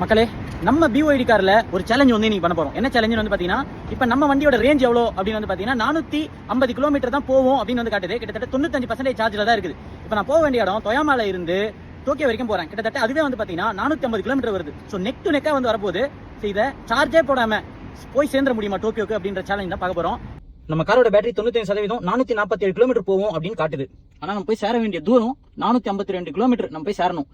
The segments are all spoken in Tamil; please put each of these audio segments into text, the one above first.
மக்களே, நம்ம BYD கார்ல ஒரு சேலஞ்ச் வந்து நீங்க பண்ண போறோம். என்ன சேலஞ்ச் வந்து பாத்தீங்கன்னா, இப்ப நம்ம வண்டியோட ரேஞ்ச் எவ்வளோ அப்படின்னு வந்து பாத்தீங்கன்னா 450 கிலோமீட்டர் தான் போவோம் அப்படின்னு வந்து காட்டுது. கிட்டத்தட்ட 95% சார்ஜ்ல தான் இருக்குது. இப்ப நான் போக வேண்டிய இடம் தொயாமால இருந்து டோக்கியோ வரைக்கும் போறேன். கிட்டத்தட்ட அதுவே வந்து பாத்தீங்கன்னா 450 கிலோமீட்டர் வருது. ஸோ நெக் டு நெக்கா வந்து வரப்போகுது. இதை சார்ஜே போடாம போய் சேர்ந்துட முடியுமா டோக்கியோக்கு அப்படின்ற சேலஞ்ச் தான் பார்க்க போறோம். நம்ம காரோட பேட்டரி 95% 447 கிலோமீட்டர் போவோம் அப்படின்னு காட்டுது. ஆனா நம்ம போய் சேர வேண்டிய தூரம் 452 கிலோமீட்டர் நம்ம போய் சேரணும்.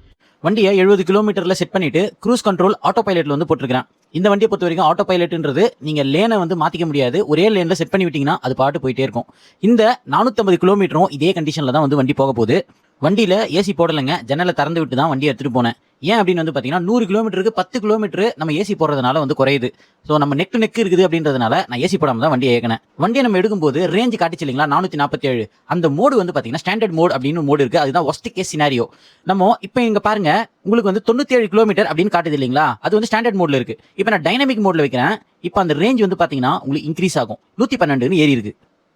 வண்டியை 70 கிலோமீட்டர்ல செட் பண்ணிட்டு க்ரூஸ் கண்ட்ரோல் ஆட்டோ பைலட்ல வந்து போட்டுருக்கேன். இந்த வண்டியை பொறுத்த வரைக்கும் ஆட்டோ பைலட்ன்றது நீங்க லேனை வந்து மாத்திக்க முடியாது. ஒரே லேன்ல செட் பண்ணி விட்டீங்கன்னா அது பாட்டு போயிட்டே இருக்கும். இந்த 450 கிலோமீட்டரும் இதே கண்டிஷன்ல தான் வந்து வண்டி போக போகுது. வண்டியில ஏசி போடலைங்க, ஜன்னலை திறந்து விட்டு தான் வண்டி எடுத்துட்டு போனேன். ஏன் அப்படின்னு வந்து பாத்தீங்கன்னா 100 கிலோமீட்டருக்கு 10 கிலோமீட்டர் நம்ம ஏசி போடுறதுனால வந்து குறையுது. ஸோ நம்ம நெக் டு நெக் இருக்குது அப்படின்றதுனால நான் ஏசி போடாம தான் வண்டியை ஏற்கனேன். வண்டியை நம்ம எடுக்கும்போது ரேஞ்ச் காட்டிச்சு இல்லைங்களா 447. அந்த மோடு வந்து பாத்தீங்கன்னா ஸ்டாண்டர்ட் மோட் அப்படின்னு மோடு இருக்கு. அதுதான் ஒஸ்ட் கேஸ் சினாரியோ. நம்ம இப்போ இங்க பாருங்க, உங்களுக்கு வந்து 97 கிலோமீட்டர் அப்படின்னு காட்டுது இல்லைங்களா, அது வந்து ஸ்டாண்டர்ட் மோட்ல இருக்கு. இப்போ நான் டைனமிக் மோட்ல வைக்கிறேன். இப்போ அந்த ரேஞ்ச் வந்து பாத்தீங்கன்னா உங்களுக்கு இன்க்ரீஸ் ஆகும். 112 ஏறி இருக்கு.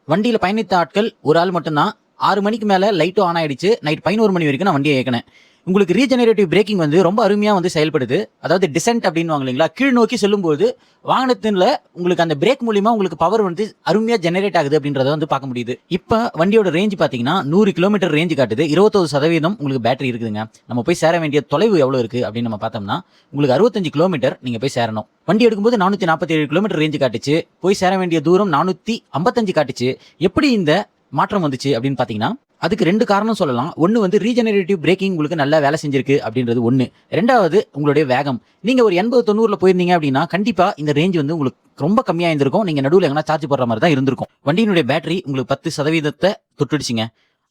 வண்டியில பயணித்த ஆட்கள் ஒரு ஆள் மட்டும்தான். 6 மணிக்கு மேல லைட்டும் ஆன் ஆயிடுச்சு. நைட் 11 மணி வரைக்கும் நான் வண்டியை ஏற்கனேன். உங்களுக்கு ரீஜெனரேட்டிவ் பிரேக்கிங் வந்து ரொம்ப அருமையா வந்து செயல்படுது. அதாவது டிசென்ட் அப்படின்னு இல்லைங்களா, கீழ் நோக்கி செல்லும்போது வாகனத்துல உங்களுக்கு அந்த பிரேக் மூலியமா உங்களுக்கு பவர் வந்து அருமையா ஜெனரேட் ஆகுது அப்படின்றத வந்து பார்க்க முடியுது. இப்ப வண்டியோட ரேஞ்ச் பாத்தீங்கன்னா 100 கிலோமீட்டர் ரேஞ்ச் காட்டுது. 21% உங்களுக்கு பேட்டரி இருக்குதுங்க. நம்ம போய் சேர வேண்டிய தொலைவு எவ்வளவு இருக்கு அப்படின்னு நம்ம பார்த்தோம்னா உங்களுக்கு 65 கிலோமீட்டர் நீங்க போய் சேரணும். வண்டி எடுக்கும்போது 447 கிலோமீட்டர் ரேஞ்ச் காட்டுச்சு. போய் சேர வேண்டிய தூரம் 455 காட்டுச்சு. எப்படி இந்த மாற்றம் வந்துச்சு அப்படின்னு பாத்தீங்கன்னா அதுக்கு 2 காரணம் சொல்லலாம். ஒன்னு வந்து ரீஜெனரேட்டிவ் பிரேக்கிங் உங்களுக்கு நல்லா வேலை செஞ்சிருக்கு அப்படின்றது ஒண்ணு. ரெண்டாவது உங்களுடைய வேகம். நீங்க ஒரு 80-90ல போயிருந்தீங்க அப்படின்னா கண்டிப்பா இந்த ரேஞ்ச் வந்து உங்களுக்கு ரொம்ப கம்மியா இருந்திருக்கும். நீங்க நடுவில் எங்கன்னா சார்ஜ் போடுற மாதிரி தான் இருந்திருக்கும். வண்டியினுடைய பேட்டரி உங்களுக்கு 10% தொட்டுடுச்சுங்க.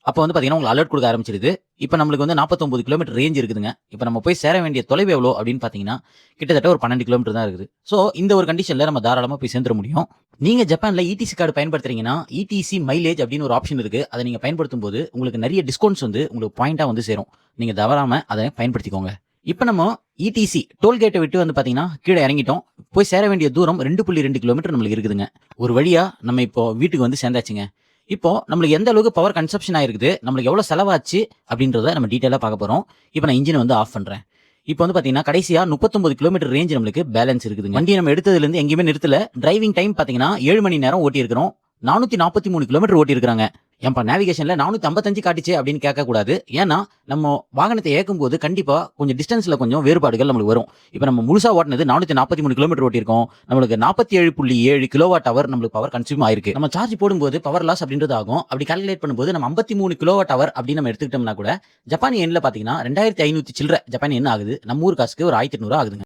அப்போ வந்து பாத்தீங்கன்னா உங்களுக்கு அலர்ட் கொடுக்க ஆரம்பிச்சிருது. இப்போ நம்மளுக்கு வந்து 49 கிலோமீட்டர் ரேஞ்ச் இருக்குதுங்க. இப்போ நம்ம போய் சேர வேண்டிய தொலைவு எவ்வளோ அப்படின்னு பாத்தீங்கன்னா கிட்டத்தட்ட ஒரு 12 கிலோமீட்டர் தான் இருக்குது. ஸோ இந்த ஒரு கண்டிஷன்ல நம்ம தாராளமா போய் சேர்ந்துட முடியும். நீங்க ஜப்பான்ல ETC கார்டு பயன்படுத்துறீங்கன்னா ETC மைலேஜ் அப்படின்னு ஒரு ஆப்ஷன் இருக்கு. அதை நீங்க பயன்படுத்தும் போது உங்களுக்கு நிறைய டிஸ்கவுண்ட்ஸ் வந்து உங்களுக்கு பாயிண்டா வந்து சேரும். நீங்க தவறாம அதை பயன்படுத்திக்கோங்க. இப்போ நம்ம ETC டோல்கேட்டை விட்டு வந்து பாத்தீங்கன்னா கீழே இறங்கிட்டோம். போய் சேர வேண்டிய தூரம் 2.2 கிலோமீட்டர் நம்மளுக்கு இருக்குதுங்க. ஒரு வழியா நம்ம இப்போ வீட்டுக்கு வந்து சேர்ந்தாச்சுங்க. இப்போ நம்மளுக்கு எந்த அளவுக்கு பவர் கன்சப்ஷன் ஆயிருக்குது, நம்மளுக்கு எவ்வளவு செலவாச்சு அப்படின்றத நம்ம டீட்டெயிலா பார்க்க போறோம். இப்போ நான் இன்ஜினை வந்து ஆஃப் பண்றேன். இப்போ வந்து பாத்தீங்கன்னா கடைசியா 39 கிலோமீட்டர் ரேஞ்ச் நம்மளுக்கு பேலன்ஸ் இருக்குதுங்க. வண்டியை நம்ம எடுத்ததுல இருந்து எங்கேயுமே நிறுத்தல. டிரைவிங் டைம் பாத்தீங்கன்னா 7 மணி நேரம் ஓட்டி இருக்கிறோம். 443 கிலோமீட்டர் ஓட்டி இருக்காங்க. ஏன்பா நேவிகேஷன்ல 455 காட்டுச்சு அப்படின்னு கேட்க கூடாது. ஏன்னா நம்ம வாகனத்தை இயக்கும் போது கண்டிப்பா கொஞ்சம் டிஸ்டன்ஸ்ல கொஞ்சம் வேறுபாடுகள் நம்மளுக்கு வரும். இப்போ நம்ம முழுசா ஓட்டினது 443 கிலோமீட்டர் ஓட்டியிருக்கோம். நம்மளுக்கு 47.7 கிலோவாட் ஹவர் நம்மளுக்கு பவர் கன்சியூம் ஆயிருக்கு. நம்ம சார்ஜ் போடும்போது பவர் லாஸ் அப்படின்றது ஆகும். அப்படி கால்குலேட் பண்ணும்போது நம்ம 53 கிலோவாட் ஹவர் அப்படின்னு நம்ம எடுத்துக்கிட்டோம்னா கூட ஜப்பானிய எண்ணில் பாத்தீங்கன்னா 2500 சில்லற ஜப்பானிய எண் ஆகுது. நம்ம ஊர் காசுக்கு ஒரு 1800 ஆகுதுங்க.